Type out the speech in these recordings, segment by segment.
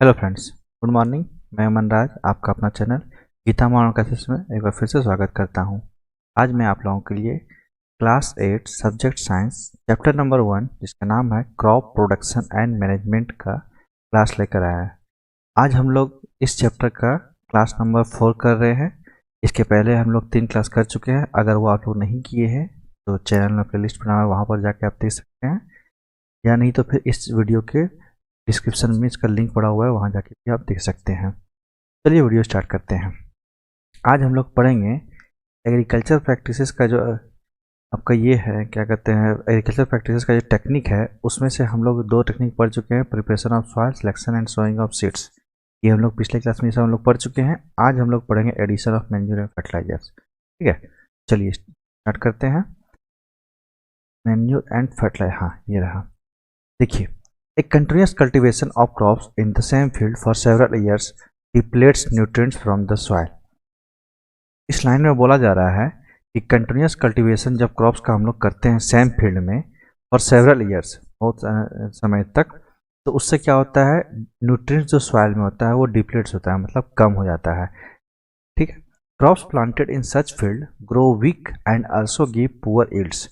Hello friends, good morning. मैं अमन राज, आपका अपना चैनल गीता मॉडर्न क्लासेस में एक बार फिर से स्वागत करता हूं। आज मैं आप लोगों के लिए class 8 subject science chapter number 1 जिसका नाम है क्रॉप प्रोडक्शन एंड मैनेजमेंट का क्लास लेकर आया है। आज हम लोग इस चैप्टर का क्लास नंबर 4 कर रहे हैं। इसके पहले हम लोग 3 क्लास कर चुके हैं। अगर वो आप लोग नहीं किए हैं तो चैनल में प्लेलिस्ट बना हुआ है, वहाँ पर जाके आप देख सकते हैं, या नहीं तो फिर इस वीडियो के डिस्क्रिप्शन में इसका लिंक पड़ा हुआ है, वहाँ जाके भी आप देख सकते हैं। चलिए वीडियो स्टार्ट करते हैं। आज हम लोग पढ़ेंगे एग्रीकल्चर प्रैक्टिसेस का जो आपका ये है, क्या कहते हैं, एग्रीकल्चर प्रैक्टिसेस का जो टेक्निक है उसमें से हम लोग 2 टेक्निक पढ़ चुके हैं, preparation of soil, selection and sowing of seeds. ये हम लोग पिछले क्लास में सब हम लोग पढ़ चुके हैं। आज हम लोग पढ़ेंगे addition of manure and fertilizers. ठीक है, चलिए स्टार्ट करते हैं। मैन्यूर एंड फर्टिलाइजर, हाँ ये रहा। देखिए, A continuous cultivation of crops in the same field for several years depletes nutrients from the soil। इस लाइन में बोला जा रहा है कि कंटिन्यूस कल्टीवेशन जब क्रॉप्स का हम लोग करते हैं सेम फील्ड में और सेवरल ईयर्स, बहुत समय तक, तो उससे क्या होता है, न्यूट्रिएंट्स जो सॉइल में होता है वो डिप्लीट्स होता है, मतलब कम हो जाता है। ठीक है, crops planted in such field grow weak and also give poor yields.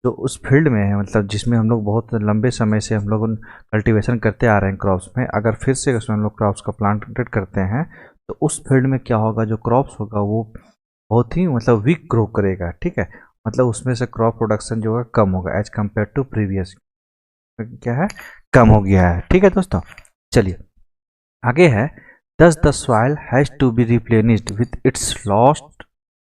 जो उस फील्ड में है, मतलब जिसमें हम लोग बहुत लंबे समय से हम लोग कल्टीवेशन करते आ रहे हैं क्रॉप्स में, अगर फिर से उसमें हम लोग क्रॉप्स को प्लांटेड करते हैं तो उस फील्ड में क्या होगा, जो क्रॉप्स होगा वो बहुत ही मतलब वीक ग्रो करेगा। ठीक है, मतलब उसमें से क्रॉप प्रोडक्शन जो है कम होगा एज कम्पेयर टू प्रीवियस, क्या है, कम हो गया है। ठीक है दोस्तों, चलिए आगे है। Thus the soil has to be replenished with its lost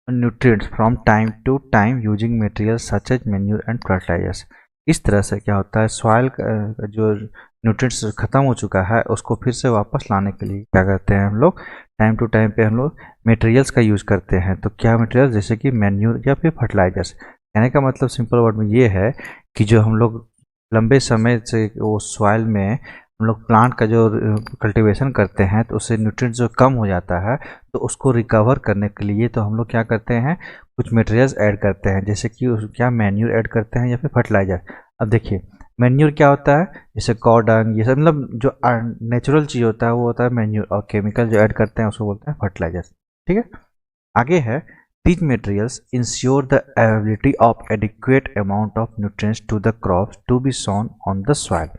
nutrients from time to time using materials such as manure and fertilizers। इस तरह से क्या होता है, सॉइल का जो न्यूट्रिएंट्स खत्म हो चुका है उसको फिर से वापस लाने के लिए क्या करते हैं, हम लोग टाइम टू टाइम पे हम लोग मटेरियल्स का यूज़ करते हैं। तो क्या मटेरियल, जैसे कि मैन्यूर या फिर फर्टिलाइजर्स। कहने का मतलब सिंपल वर्ड में ये है कि जो हम लोग लंबे समय से वो सॉइल में हम लोग प्लांट का जो कल्टीवेशन करते हैं तो उससे न्यूट्रिएंट्स जो कम हो जाता है, तो उसको रिकवर करने के लिए तो हम लोग क्या करते हैं, कुछ मटेरियल्स ऐड करते हैं, जैसे कि क्या मैन्यूर ऐड करते हैं या फिर फर्टिलाइजर। अब देखिए, मैन्यूर क्या होता है, जैसे कॉ डंग, ये सब मतलब जो नेचुरल चीज़ होता है वो होता है मैन्यूर, और केमिकल जो ऐड करते हैं उसको बोलते हैं फर्टिलाइजर। ठीक है, आगे है, these materials ensure the availability of adequate amount of nutrients to the crops to be sown on the soil।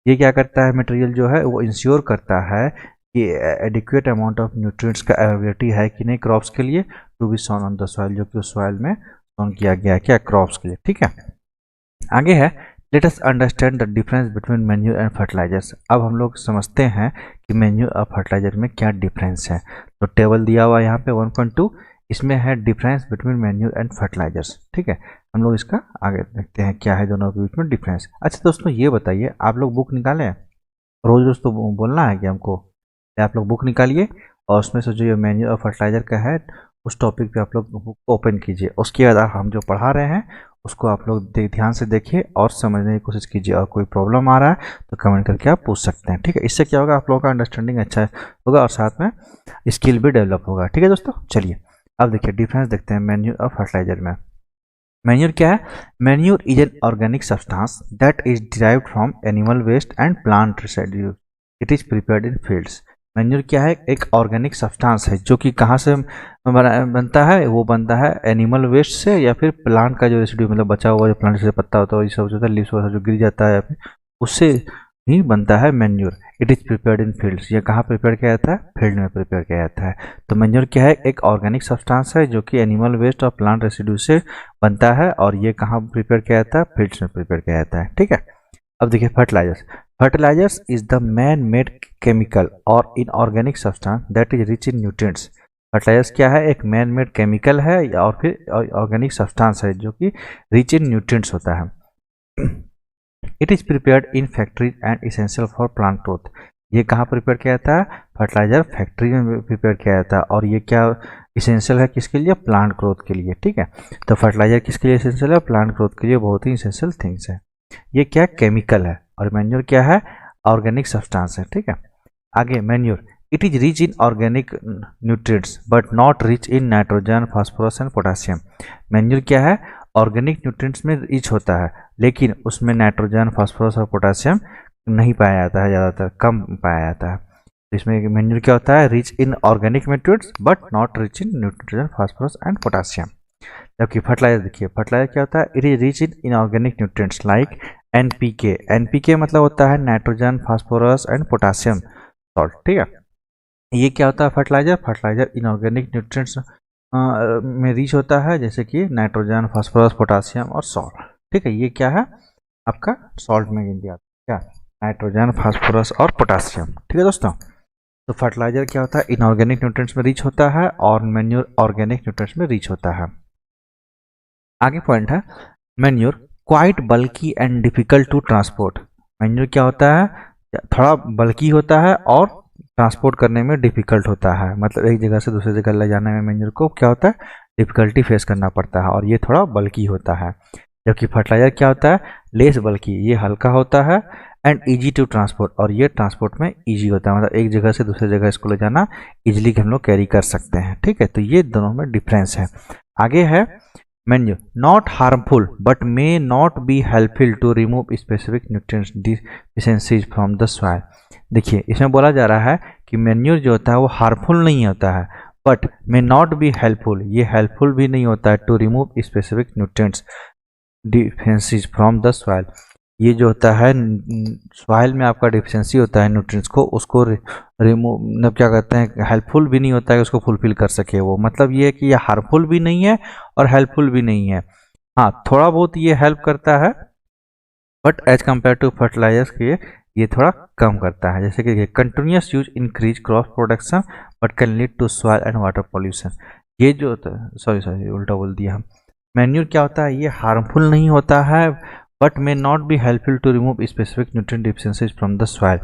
ये क्या करता है, मटेरियल जो है वो इंश्योर करता है कि एडिक्वेट अमाउंट ऑफ न्यूट्रिएंट्स का अवेलेबिलिटी है कि नहीं क्रॉप्स के लिए, to be sown on the soil, जो कि उस सॉइल में सोन किया गया है क्या, क्रॉप्स के लिए। ठीक है, आगे है, let us understand the difference between manure and fertilizers. अब हम लोग समझते हैं कि मैन्यूर और फर्टिलाइजर में क्या डिफरेंस है। तो टेबल दिया हुआ है यहाँ पे 1.2, इसमें है difference between manure and fertilizers. ठीक है, हम लोग इसका आगे देखते हैं क्या है दोनों के बीच में डिफरेंस। अच्छा दोस्तों, ये बताइए, आप लोग बुक निकालें, रोज रोज तो बोलना है कि हमको, आप लोग बुक निकालिए और उसमें से जो ये मैन्यूर और फर्टिलाइजर का है उस टॉपिक पे आप लोग बुक ओपन कीजिए। उसके बाद हम जो पढ़ा रहे हैं उसको आप लोग ध्यान से देखिए और समझने की कोशिश कीजिए, और कोई प्रॉब्लम आ रहा है तो कमेंट करके आप पूछ सकते हैं। ठीक है, इससे क्या होगा, आप लोगों का अंडरस्टैंडिंग अच्छा होगा और साथ में स्किल भी डेवलप होगा। ठीक है दोस्तों, चलिए अब देखिए डिफरेंस देखते हैं मैन्यूर और फर्टिलाइजर में। मैन्यूर क्या है, manure is an organic substance that is derived from animal waste and plant residues. It is prepared in fields. Manure क्या है, एक ऑर्गेनिक सब्सटेंस है जो कि कहाँ से बनता है, वो बनता है एनिमल वेस्ट से या फिर प्लांट का जो रेसिड्यू, मतलब बचा हुआ जो प्लांट से पत्ता होता है, ये सब जो होता है, लीव्स वगैरह जो गिर जाता है या फिर उससे ही बनता है manure. It is prepared in fields. ये कहाँ प्रिपेयर किया जाता है, फील्ड में प्रिपेयर किया जाता है। तो मैन्यूर क्या है, एक ऑर्गेनिक सब्सटेंस है जो कि एनिमल वेस्ट और प्लांट रेसिड्यू से बनता है, और ये कहाँ प्रिपेयर किया जाता है, फील्ड्स में प्रिपेयर किया जाता है। ठीक है, अब देखिए fertilizers. Fertilizers is the man made chemical और inorganic substance that is rich in nutrients. Fertilizers क्या है, एक मैन मेड केमिकल है और फिर ऑर्गेनिक सब्सटेंस है जो कि रिच इन न्यूट्रिएंट्स होता है। It is prepared in factories and essential for plant growth. ये कहाँ प्रिपेयर किया जाता है, फर्टिलाइजर फैक्ट्री में प्रिपेयर किया जाता है, और ये क्या इसेंशियल है किसके लिए, प्लांट ग्रोथ के लिए। ठीक है, तो फर्टिलाइजर किसके लिए इसेंशियल है, प्लांट ग्रोथ के लिए बहुत ही इसेंशियल थिंग्स है। ये क्या केमिकल है, और मैन्यूर क्या है, ऑर्गेनिक सब्सटेंस है। ठीक है, आगे manure, it is rich in organic nutrients but not rich in nitrogen, phosphorus and potassium. Manure क्या है, ऑर्गेनिक न्यूट्रिएंट्स में रिच होता है, लेकिन उसमें नाइट्रोजन, फास्फोरस और पोटासियम नहीं पाया जाता है, ज़्यादातर कम पाया जाता है। तो इसमें मैन्यूर क्या होता है, rich in organic matrix but not rich in nitrogen, phosphorus and potassium. जबकि फर्टिलाइजर देखिए, फर्टिलाइजर क्या होता है, it is rich in inorganic nutrients like NPK. NPK मतलब होता है nitrogen, phosphorus and potassium salt, ठीक है। ये क्या होता है फर्टिलाइजर, फर्टिलाइजर इनऑर्गेनिक न्यूट्रिएंट्स में रिच होता है, जैसे कि नाइट्रोजन, फास्फोरस, पोटासियम और सॉल्ट, ठीक है। ये क्या है आपका सॉल्ट में गिन दिया क्या, नाइट्रोजन, फास्फोरस और पोटासियम, ठीक है दोस्तों। तो फर्टिलाइजर क्या होता है, इनऑर्गेनिक न्यूट्रिएंट्स में रिच होता है और मैन्योर ऑर्गेनिक न्यूट्रिएंट्स में रिच होता है। आगे पॉइंट है manure quite bulky and difficult to transport. Manure क्या होता है, थोड़ा बल्की होता है और ट्रांसपोर्ट करने में डिफिकल्ट होता है, मतलब एक जगह से दूसरी जगह ले जाने में मैन्योर को क्या होता है, डिफिकल्टी फेस करना पड़ता है और ये थोड़ा बल्की होता है। जबकि फर्टिलाइजर क्या होता है, लेस बल्की, ये हल्का होता है एंड इजी टू ट्रांसपोर्ट, और ये ट्रांसपोर्ट में इजी होता है, मतलब एक जगह से दूसरी जगह इसको ले जाना इजीली हम लोग कैरी कर सकते हैं, ठीक है। तो ये दोनों में डिफरेंस है। आगे है manure not harmful but may not be helpful to remove specific nutrients deficiencies from the soil. देखिए इसमें बोला जा रहा है कि मैन्यूर जो होता है वो हार्मफुल नहीं होता है but may not be helpful, ये हेल्पफुल भी नहीं होता है to remove specific nutrients deficiencies from the soil. ये जो होता है सॉइल में आपका डिफिशिएंसी होता है न्यूट्रिएंट्स को, उसको रिमूव मतलब क्या कहते हैं, हेल्पफुल भी नहीं होता है उसको फुलफिल कर सके वो, मतलब ये है कि ये हार्मफुल भी नहीं है और हेल्पफुल भी नहीं है। हाँ थोड़ा बहुत ये हेल्प करता है but as compare to fertilizers के ये थोड़ा कम करता है। जैसे कि continuous use increase crop production but can lead to soil and water pollution. ये जो होता है, सॉरी उल्टा बोल दिया हम, मैन्यूर क्या होता है, ये हार्मफुल नहीं होता है but may not be helpful to remove specific nutrient deficiencies from the soil.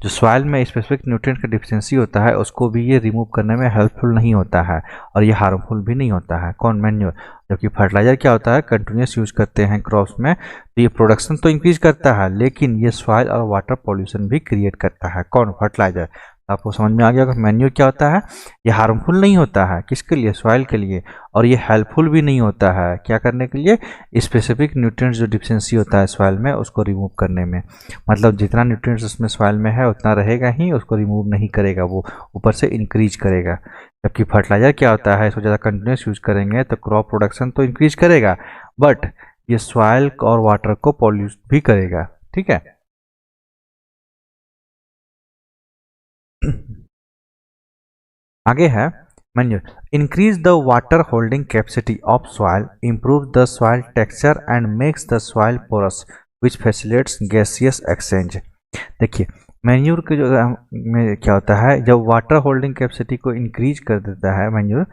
जो सॉइल में स्पेसिफिक न्यूट्रिएंट का डिफिशिएंसी होता है उसको भी ये रिमूव करने में हेल्पफुल नहीं होता है और ये हार्मफुल भी नहीं होता है। कौन, मैन्यूर। जबकि फर्टिलाइजर क्या होता है, कंटिन्यूस यूज करते हैं क्रॉप्स में तो ये प्रोडक्शन तो इंक्रीज करता है लेकिन ये सॉइल और वाटर पॉल्यूशन भी क्रिएट करता है। कौन, फर्टिलाइजर। आपको समझ में आ गया होगा मैन्यूर क्या होता है, ये हार्मफुल नहीं होता है किसके लिए, सॉइल के लिए, और ये हेल्पफुल भी नहीं होता है क्या करने के लिए, स्पेसिफिक न्यूट्रिएंट्स जो डिफिशिएंसी होता है सॉइल में उसको रिमूव करने में। मतलब जितना न्यूट्रिएंट्स उसमें सॉइल में है उतना रहेगा ही, उसको रिमूव नहीं करेगा, वो ऊपर से इंक्रीज करेगा। जबकि फर्टिलाइजर क्या होता है, इसको ज़्यादा कंटिन्यूस यूज करेंगे तो क्रॉप प्रोडक्शन तो इंक्रीज करेगा बट ये सॉइल और वाटर को पॉल्यूट भी करेगा, ठीक है। आगे है manure increase the water holding capacity of soil, improve the soil texture and makes the soil porous which facilitates gaseous exchange. देखिए मैन्यूर के जो में क्या होता है, जब वाटर होल्डिंग कैपेसिटी को इंक्रीज कर देता है मैन्यूर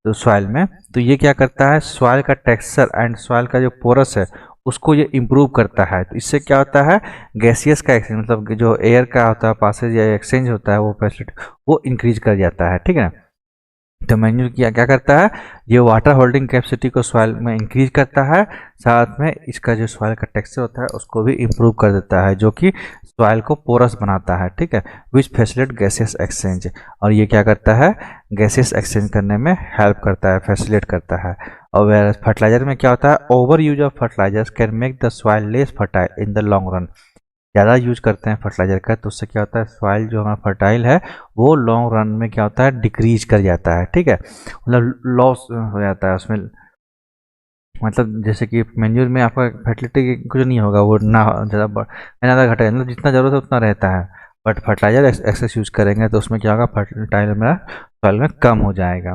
तो सॉइल में, तो ये क्या करता है, सॉइल का टेक्सचर एंड सॉइल का जो पोरस है उसको ये इम्प्रूव करता है। तो इससे क्या होता है, गैसियस का एक्सचेंज मतलब जो एयर का होता है पासेज या एक्सचेंज होता है वो फैसिलिटी वो इंक्रीज कर जाता है, ठीक है। तो मैन्यूर क्या करता है, ये वाटर होल्डिंग कैपेसिटी को सॉइल में इंक्रीज करता है, साथ में इसका जो सॉइल का टेक्सचर होता है उसको भी इम्प्रूव कर देता है जो कि सॉइल को पोरस बनाता है, ठीक है, विच फैसिलिटेट गैसियस एक्सचेंज। और ये क्या करता है, गैसियस एक्सचेंज करने में हेल्प करता है, फैसिलिटेट करता है। और फर्टिलाइजर में क्या होता है, over use of fertilizers can make the soil less fertile in the long run. ज़्यादा यूज करते हैं फर्टिलाइजर का तो उससे क्या होता है, सॉइल जो हमारा फर्टाइल है वो लॉन्ग रन में क्या होता है, डिक्रीज कर जाता है, ठीक है, मतलब लॉस हो जाता है उसमें। मतलब जैसे कि मैन्यूर में आपका फर्टिलिटी कुछ नहीं होगा, वो ना ज़्यादा घटेगा, मतलब जितना ज़रूरत है उतना रहता है। बट फर्टिलाइजर एक्सेस यूज करेंगे तो उसमें क्या होगा, फर्टिलाइजर मेरा सॉइल में कम हो जाएगा।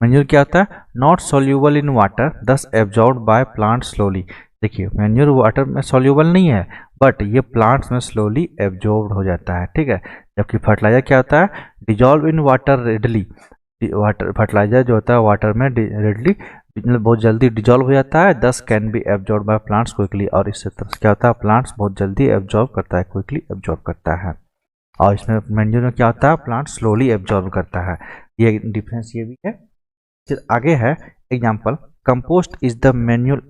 मैन्यूर क्या होता है, नॉट सोल्यूबल इन वाटर दस एब्जॉर्ब्ड बाय प्लांट स्लोली। देखिए मैन्यूर वाटर में सोल्यूबल नहीं है बट ये प्लांट्स में स्लोली एब्जॉर्ब्ड हो जाता है, ठीक है। जबकि फर्टिलाइजर क्या होता है, dissolve in water readily. Water fertilizer जो होता है वाटर में रेडली मतलब बहुत जल्दी डिजॉल्व हो जाता है, दस can be absorb by plants quickly. और इससे क्या होता है, प्लांट्स बहुत जल्दी एब्जॉर्ब करता है, क्विकली एब्जॉर्ब करता है। और इसमें मैन्यूर में क्या होता है, प्लांट स्लोली एब्जॉर्ब करता है, ये डिफरेंस ये भी है। फिर आगे है example, compost is the manure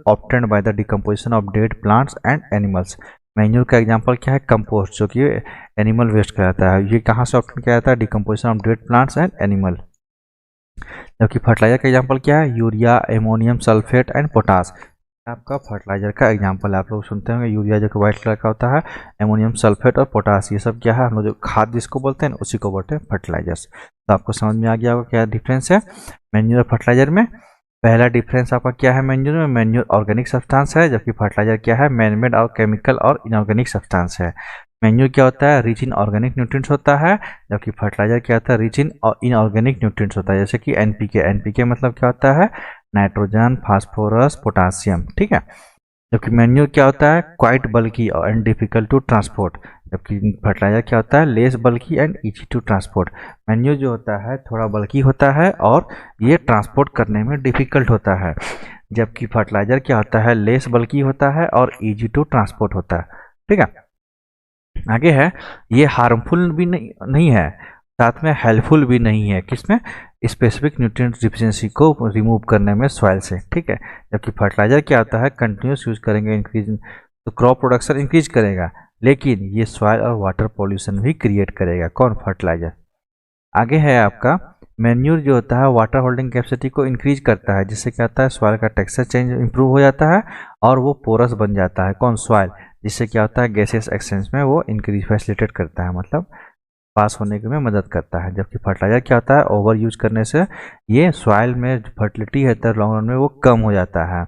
obtained by the decomposition of dead plants and animals. Manure का एग्जाम्पल क्या है, कंपोस्ट, जो कि एनिमल वेस्ट कहलाता है। ये कहाँ से ऑब्टेन किया जाता है, decomposition of dead plants and animal. जबकि फर्टिलाइजर का एग्जाम्पल क्या है, urea, ammonium sulphate and potash. आपका फर्टिलाइजर का एग्जांपल आप लोग सुनते होंगे, यूरिया जो कि व्हाइट कलर का होता है, एमोनियम सल्फेट और पोटास, ये सब क्या है, हम लोग जो खाद जिसको बोलते हैं उसी को बोलते हैं फर्टिलाइजर्स। तो आपको समझ में आ गया होगा क्या डिफरेंस है मैन्योर और फर्टिलाइजर में। पहला डिफरेंस आपका क्या है, मैन्योर में मैन्योर ऑर्गेनिक सब्सटेंस है, जबकि फर्टिलाइजर क्या है, मैनमेड और केमिकल और इनऑर्गेनिक सब्सटेंस है। मैन्योर क्या होता है, रिच इन ऑर्गेनिक न्यूट्रिएंट्स होता है, जबकि फर्टिलाइजर क्या होता है, रिच इन इनऑर्गेनिक न्यूट्रिएंट्स होता है, जैसे कि एनपीके। एनपीके मतलब क्या होता है, नाइट्रोजन, फास्फोरस, पोटासियम, ठीक है। जबकि मैन्योर क्या होता है, quite bulky and difficult to transport, जबकि फर्टिलाइजर क्या होता है, less bulky and easy to transport. Manure जो होता है थोड़ा बल्की होता है और ये ट्रांसपोर्ट करने में डिफिकल्ट होता है, जबकि फर्टिलाइजर क्या होता है, लेस बल्की होता है और इजी टू ट्रांसपोर्ट होता है, ठीक है। आगे है, ये हार्मफुल भी नहीं है, साथ में हेल्पफुल भी नहीं है, किसमें, स्पेसिफिक न्यूट्रिएंट डिफिशियंसी को रिमूव करने में सॉइल से, ठीक है। जबकि फर्टिलाइजर क्या होता है, कंटिन्यूस यूज करेंगे इंक्रीज तो क्रॉप प्रोडक्शन इंक्रीज करेगा, लेकिन ये सॉइल और वाटर पॉल्यूशन भी क्रिएट करेगा, कौन, फर्टिलाइजर। आगे है आपका, मैन्यूर जो होता है वाटर होल्डिंग कैपेसिटी को इंक्रीज करता है, जिससे क्या होता है, सॉइल का टेक्सचर चेंज इंप्रूव हो जाता है और वो पोरस बन जाता है, कौन, सॉइल, जिससे क्या होता है, गैसेस एक्सचेंज में वो इंक्रीज फैसिलिटेट करता है, मतलब पास होने में मदद करता है। जबकि फर्टिलाइजर क्या होता है, ओवर यूज करने से ये सॉइल में फर्टिलिटी है तो लॉन्ग रन में वो कम हो जाता है।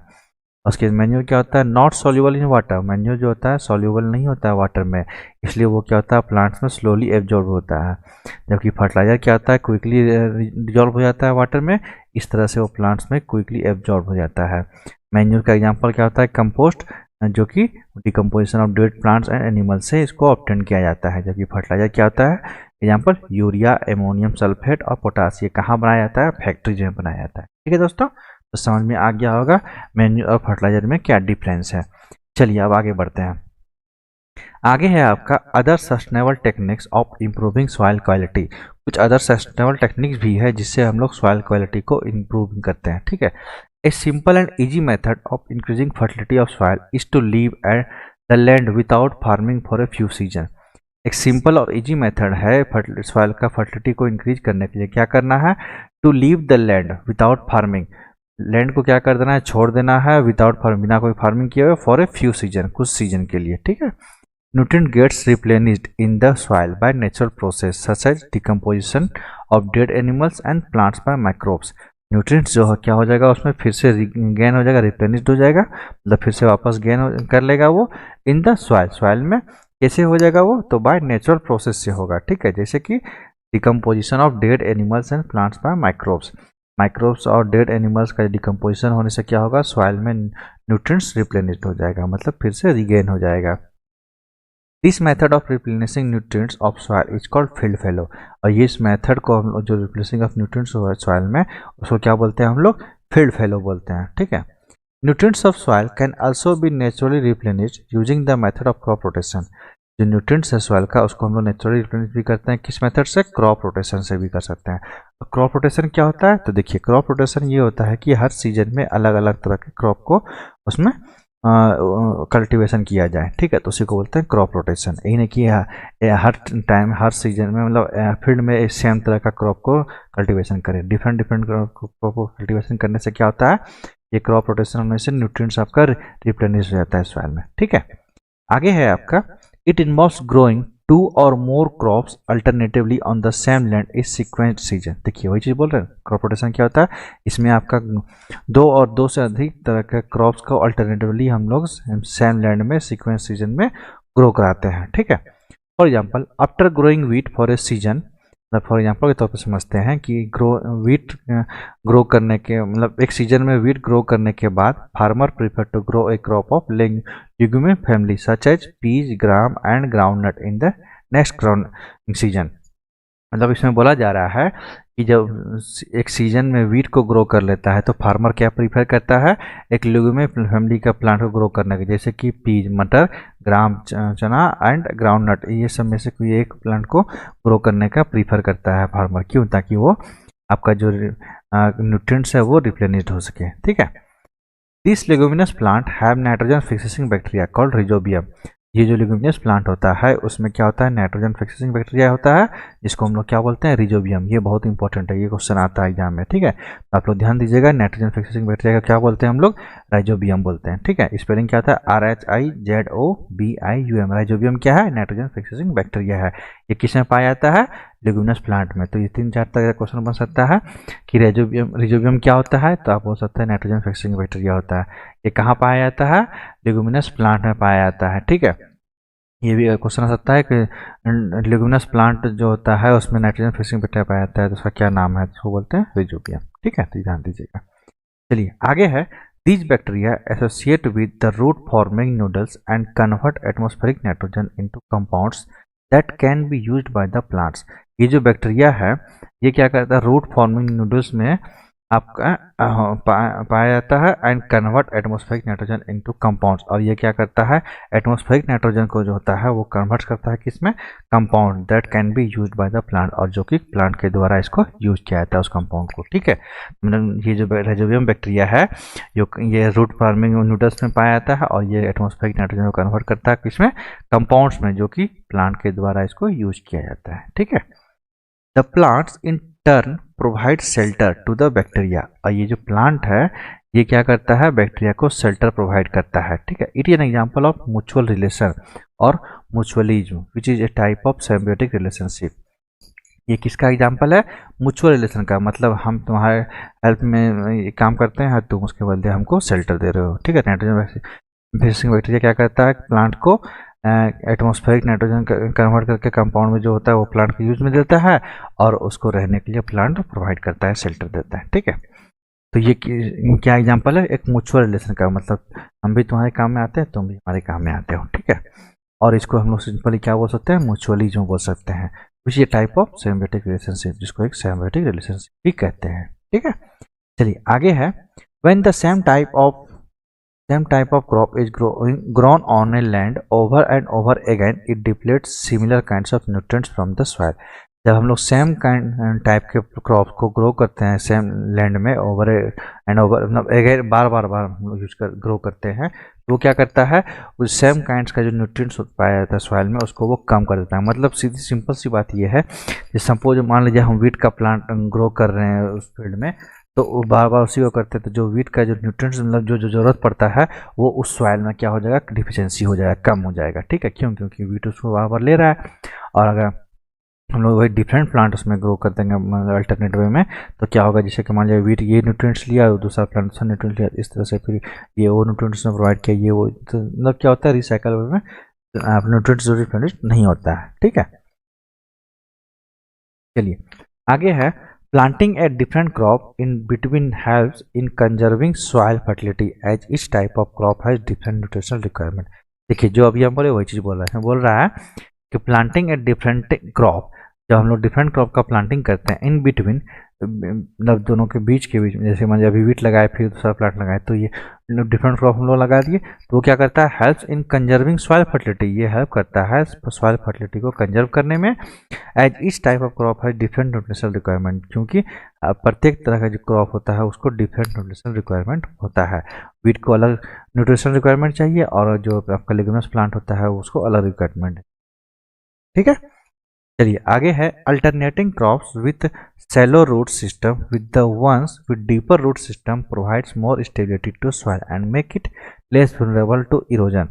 उसके बाद मैन्योर क्या होता है, not soluble in water. Manure जो होता है सॉल्युबल नहीं होता है वाटर में, इसलिए वो क्या होता है, प्लांट्स में स्लोली एब्जॉर्ब होता है। जबकि फर्टिलाइजर क्या होता है, क्विकली डिजॉल्व हो जाता है वाटर में, इस तरह से वो प्लांट्स में क्विकली एब्जॉर्ब हो जाता है। मैन्योर का एग्जाम्पल क्या होता है, कंपोस्ट, जो कि decomposition of dead plants and animals से इसको ऑब्टेन किया जाता है। जबकि फर्टिलाइजर क्या होता है, एग्जाम्पल यूरिया, एमोनियम सल्फेट और पोटास, ये कहाँ बनाया जाता है, फैक्ट्रीज में बनाया जाता है, ठीक है दोस्तों। तो समझ में आ गया होगा मैन्योर और फर्टिलाइजर में क्या डिफरेंस है। चलिए अब आगे बढ़ते हैं। आगे है आपका other sustainable techniques of improving soil quality. कुछ अदर सस्टेनेबल टेक्निक्स भी है जिससे हम लोग सॉइल क्वालिटी को इम्प्रूव करते हैं, ठीक है। A simple and easy method of increasing fertility of soil is to leave at the land without farming for a few season. एक सिंपल और इजी मेथड है सॉइल का फर्टिलिटी को इंक्रीज करने के लिए, क्या करना है, to leave the land without farming, land को क्या कर देना है, छोड़ देना है, विदाउट फार्मिंग, बिना कोई फार्मिंग किए हुए, फॉर ए फ्यू सीजन, कुछ सीजन के लिए, ठीक है। Nutrient gets replenished in the soil by natural process such as decomposition of dead animals and plants by microbes. Nutrients जो है क्या हो जाएगा, उसमें फिर से गेन हो जाएगा, रिप्लेनिश्ड हो जाएगा, मतलब फिर से वापस गेन कर लेगा वो इन द सॉइल। सॉइल में कैसे हो जाएगा वो, तो बाय नेचुरल प्रोसेस से होगा, ठीक है। जैसे कि decomposition of dead animals and plants by microbes, microbes और डेड एनिमल्स का डिकम्पोजिशन होने से क्या होगा, सॉइल में न्यूट्रिएंट्स रिप्लेनिश्ड हो जाएगा, मतलब फिर से रिगेन हो जाएगा। This method of replenishing nutrients of soil is called field fallow. और ये इस मेथड को हम लोग जो रिप्लेसिंग ऑफ न्यूट्रिएंट्स हुआ है सॉइल में, उसको क्या बोलते हैं हम लोग, फील्ड फैलो बोलते हैं, ठीक है। Nutrients of soil can also be naturally replenished using the method of crop rotation. जो न्यूट्रिएंट्स है सॉइल का, उसको हम लोग नेचुरली रिप्लेनिश भी करते हैं, किस मेथड से, क्रॉप रोटेशन से भी कर सकते हैं। क्रॉप रोटेशन क्या होता है, तो देखिए क्रॉप रोटेशन ये होता है कि हर सीजन में अलग अलग तरह के क्रॉप को उसमें कल्टीवेशन किया जाए, ठीक है, तो उसी को बोलते हैं क्रॉप रोटेशन। यही नहीं कि हर टाइम हर सीजन में मतलब फील्ड में सेम तरह का क्रॉप को कल्टीवेशन करें, डिफरेंट क्रॉप को कल्टीवेशन करने से क्या होता है, ये क्रॉप रोटेशन होने से न्यूट्रिएंट्स आपका रिप्लेनिश हो जाता है सॉइल में, ठीक है। आगे है आपका, it involves growing 2 or more crops alternatively on the same land is sequenced season। देखिए वही चीज़ बोल रहे हैं, क्रॉप रोटेशन क्या होता है, इसमें आपका 2 और 2 से अधिक तरह के क्रॉप्स को अल्टरनेटिवली हम लोग सेम लैंड में सीक्वेंस सीजन में ग्रो कराते हैं, ठीक है। For example after growing wheat for a season, for example के तौर पर समझते हैं कि व्हीट ग्रो करने के मतलब एक सीजन में व्हीट ग्रो करने के बाद farmer prefer to grow a crop of legumin family such as peas, gram and groundnut in the next ground season. मतलब इसमें बोला जा रहा है कि जब एक सीजन में व्हीट को ग्रो कर लेता है तो फार्मर क्या प्रीफर करता है, एक लेग्यूमिन फैमिली का प्लांट को ग्रो करने के, जैसे कि पीज, मटर, ग्राम, चना एंड ग्राउंडनट, ये सब में से कोई एक प्लांट को ग्रो करने का प्रीफर करता है फार्मर, क्यों, ताकि वो आपका जो न्यूट्रिएंट्स है वो रिप्लेनिश्ड हो सके, ठीक है। This leguminous plant have nitrogen fixing bacteria called rhizobium. ये जो लेगुमिनस प्लांट होता है उसमें क्या होता है, नाइट्रोजन फिक्सिंग बैक्टीरिया होता है, जिसको हम लोग क्या बोलते हैं, रिजोबियम। ये बहुत इंपॉर्टेंट है, ये क्वेश्चन आता है एग्जाम में, ठीक है। तो आप लोग ध्यान दीजिएगा, नाइट्रोजन फिक्सिंग बैक्टीरिया का क्या बोलते हैं हम लोग, राइजोबियम बोलते हैं, ठीक है। स्पेलिंग क्या था, RHIZOBIUM। राइजोबियम क्या है, नाइट्रोजन फिक्सिंग बैक्टीरिया है। ये किस में पाया जाता है, लेगुमिनस प्लांट में। तो ये 3-4 तरह का क्वेश्चन बन सकता है कि रिजोबियम क्या होता है, तो आप बोल सकते हैं नाइट्रोजन फिक्सिंग बैक्टीरिया होता है। ये कहाँ पाया जाता है, लेगुमिनस प्लांट में पाया जाता है, ठीक है। ये भी क्वेश्चन आ सकता है कि लेगुमिनस प्लांट जो होता है उसमें नाइट्रोजन फिक्सिंग बैक्टीरिया पाया जाता है, तो उसका क्या नाम है, तो बोलते हैं रिजोबियम, ठीक है। तो ध्यान दीजिएगा। चलिए आगे है, these bacteria associate with the root forming nodules and convert atmospheric nitrogen into compounds that can be used by the plants। ये जो बैक्टीरिया है ये क्या करता है, रूट फॉर्मिंग नोडल्स में आपका पाया जाता है and convert atmospheric nitrogen into compounds. और ये क्या करता है, एटमॉस्फेरिक नाइट्रोजन को जो होता है वो कन्वर्ट करता है किसमें, compound that can be used by the plant, और जो कि प्लांट के द्वारा इसको यूज किया जाता है उस कंपाउंड को, ठीक है। मतलब ये जो राइजोबियम बैक्टीरिया है जो ये रूट फार्मिंग नूडल्स में पाया जाता है और ये एटमॉस्फेरिक नाइट्रोजन को कन्वर्ट करता है किसमें, कंपाउंड्स में, जो कि प्लांट के द्वारा इसको यूज किया जाता है, ठीक है। The plants in turn provide shelter to the bacteria. और ये जो प्लांट है ये क्या करता है, बैक्टीरिया को शेल्टर प्रोवाइड करता है, ठीक है। It is an example of mutual relation और mutualism which is a type of symbiotic relationship. ये किसका एग्जांपल है, म्यूचुअल रिलेशन का। मतलब हम तुम्हारे हेल्प में काम करते हैं, तुम उसके बदले हमको शेल्टर दे रहे हो, ठीक है। नाइट्रोजन फिक्सिंग बैक्टीरिया क्या करता है, प्लांट को एटमॉस्फेरिक नाइट्रोजन कन्वर्ट करके कंपाउंड में जो होता है वो प्लांट के यूज में देता है और उसको रहने के लिए प्लांट प्रोवाइड करता है, शेल्टर देता है, ठीक है। तो ये क्या एग्जांपल है, एक म्यूचुअल रिलेशन का। मतलब हम भी तुम्हारे काम में आते हैं, तुम भी हमारे काम में आते हो, ठीक है। और इसको हम लोग सिंपली क्या बोल सकते हैं, म्यूचुअलिज्म बोल सकते हैं, which is type of symbiotic relationship, जिसको एक सिम्बियोटिक रिलेशनशिप भी कहते हैं, ठीक है। चलिए आगे है, when the same type of crop is grown on a land over and over again, it depletes similar kinds of nutrients from the soil। जब हम लोग सेम टाइप के क्रॉप को ग्रो करते हैं सेम लैंड में ओवर एंड ओवर, मतलब again बार हम लोग यूज कर ग्रो करते हैं, तो वो क्या करता है, उस सेम काइंड्स का जो न्यूट्रिएंट्स पाया जाता है सॉइल में उसको वो कम कर देता है। मतलब सीधी सिंपल सी बात ये है कि सपोज मान लीजिए हम वीट का प्लांट ग्रो कर रहे हैं उस फील्ड में, तो बार उसी को करते हैं, तो जो वीट का जो न्यूट्रिएंट्स मतलब जो ज़रूरत पड़ता है वो उस सॉइल में क्या हो जाएगा, डिफिशियंसी हो जाएगा, कम हो जाएगा, ठीक है। क्यों, क्योंकि वीट उसको बार ले रहा है। और अगर हम लोग वही डिफरेंट प्लांट उसमें ग्रो कर देंगे मतलब अल्टरनेट वे में, तो क्या होगा, जैसे कि मान लीजिए वीट ये न्यूट्रिएंट्स लिया और दूसरा प्लांट दूसरा न्यूट्रिएंट लिया, इस तरह से फिर ये वो न्यूट्रिएंट्स ने प्रोवाइड किया, ये वो, तो मतलब क्या होता है, रिसाइकल वे में न्यूट्रिएंट्स जो रिप्लेनिश नहीं होता है, ठीक है। चलिए आगे है, planting a different crop in between helps in conserving soil fertility as each type of crop has different nutritional requirement। देखिए जो अभी हम बोले वही चीज़ बोल रहा है कि प्लांटिंग ए डिफरेंट क्रॉप, जब हम लोग डिफरेंट क्रॉप का प्लांटिंग करते हैं इन बिटवीन, मतलब दोनों के बीच में, जैसे मान लीजिए अभी वीट लगाए फिर दूसरा प्लांट लगाए, तो ये डिफरेंट क्रॉप हम लोग लगा दिए, तो वो क्या करता है, helps in conserving soil fertility. ये हेल्प करता है सॉइल फर्टिलिटी को कंजर्व करने में। As each type of crop है डिफरेंट न्यूट्रिशनल रिक्वायरमेंट, क्योंकि प्रत्येक तरह का जो क्रॉप होता है उसको डिफरेंट न्यूट्रिशनल रिक्वायरमेंट होता है। वीट को अलग न्यूट्रिशनल रिक्वायरमेंट चाहिए और जो आपका लेग्यूमिनस प्लांट होता है उसको अलग रिक्वायरमेंट है, ठीक है। चलिए आगे है, alternating crops with shallow root system with the ones with deeper root system provides more stability to soil and make it less vulnerable to erosion.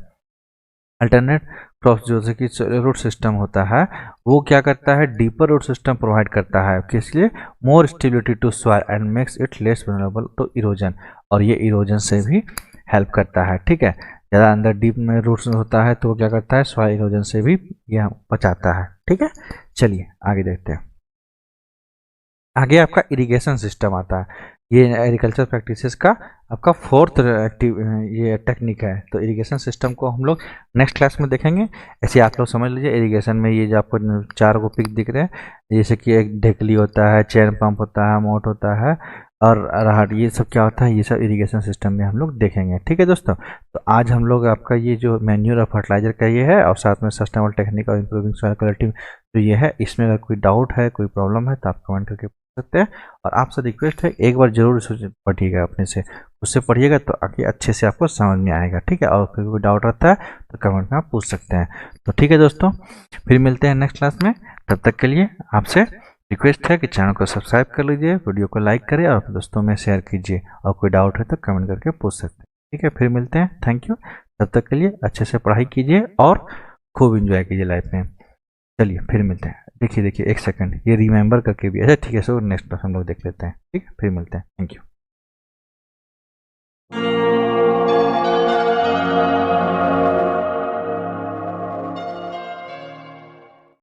Alternate crops जो कि रूट सिस्टम होता है वो क्या करता है, डीपर रूट सिस्टम प्रोवाइड करता है, किस लिए, more stability to soil and makes it less vulnerable to erosion. और ये इरोजन से भी हेल्प करता है, ठीक है। ज़्यादा अंदर डीप में रूट्स होता है तो वो क्या करता है, सॉइल इरोजन से भी यह बचाता है, ठीक है। चलिए आगे देखते हैं। आगे आपका इरिगेशन सिस्टम आता है। ये एग्रीकल्चर प्रैक्टिसेस का आपका फोर्थ ये टेक्निक है। तो इरिगेशन सिस्टम को हम लोग नेक्स्ट क्लास में देखेंगे। ऐसे आप लोग समझ लीजिए, इरिगेशन में ये जो आपको 4 को पिक दिख रहे हैं, जैसे कि एक ढेकली होता है, चेन पंप होता है, मोट होता है और राहट, ये सब क्या होता है, ये सब इरिगेशन सिस्टम में हम लोग देखेंगे, ठीक है दोस्तों। तो आज हम लोग आपका ये जो मैन्यूर और फर्टिलाइजर का ये है और साथ में सस्टेनेबल टेक्निक और इंप्रूविंग सॉइल क्वालिटी जो ये है, इसमें अगर कोई डाउट है, कोई प्रॉब्लम है तो आप कमेंट करके पूछ सकते हैं। और आपसे रिक्वेस्ट है एक बार जरूर पढ़िएगा अपने से, उससे पढ़िएगा तो आगे अच्छे से आपको समझ में आएगा, ठीक है। और फिर कोई डाउट रहता है तो कमेंट में आप पूछ सकते हैं। तो ठीक है दोस्तों, फिर मिलते हैं नेक्स्ट क्लास में। तब तक के लिए आपसे रिक्वेस्ट है कि चैनल को सब्सक्राइब कर लीजिए, वीडियो को लाइक करिए और दोस्तों में शेयर कीजिए, और कोई डाउट है तो कमेंट करके पूछ सकते हैं, ठीक है। फिर मिलते हैं, थैंक यू। तब तक के लिए अच्छे से पढ़ाई कीजिए और खूब इंजॉय कीजिए लाइफ में। चलिए फिर मिलते हैं। देखिए एक सेकंड, ये रिमेंबर करके भी, अच्छा ठीक है। सो नेक्स्ट क्लास हम लोग देख लेते हैं, ठीक है। फिर मिलते हैं, थैंक यू।